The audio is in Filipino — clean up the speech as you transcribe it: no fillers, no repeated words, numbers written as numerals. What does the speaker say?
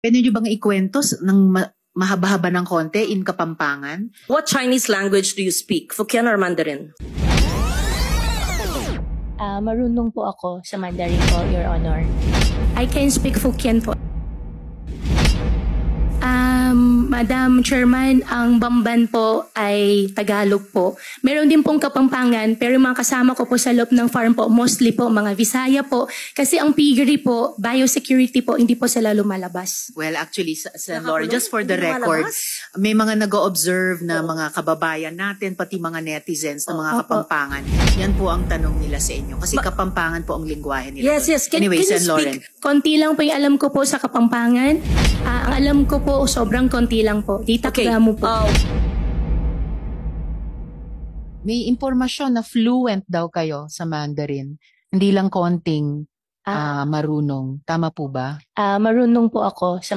Pwede nyo bang ikwento ng mahaba-haba ng konti in Kapampangan? What Chinese language do you speak? Hokkien or Mandarin? Marunong po ako sa Mandarin po, Your Honor. I can speak Hokkien po. Madam Chairman, ang Bamban po ay Tagalog po. Meron din pong Kapampangan, pero yung mga kasama ko po sa loob ng farm po, mostly po mga Visaya po. Kasi ang piggery po, biosecurity po, hindi po sila lumalabas. Well, actually, sa Laura, just for the record, may mga nag-o-observe na mga kababayan natin, pati mga netizens na mga Kapampangan. Yan po ang tanong nila sa inyo. Kasi Kapampangan po ang lingwahe nila. Yes. Anyway, can you Sen. Lauren. Konti lang po yung alam ko po sa Kapampangan. Ang alam ko po, sobrang konti lang po. Di takramo po. May impormasyon na fluent daw kayo sa Mandarin. Hindi lang konting marunong. Tama po ba? Marunong po ako sa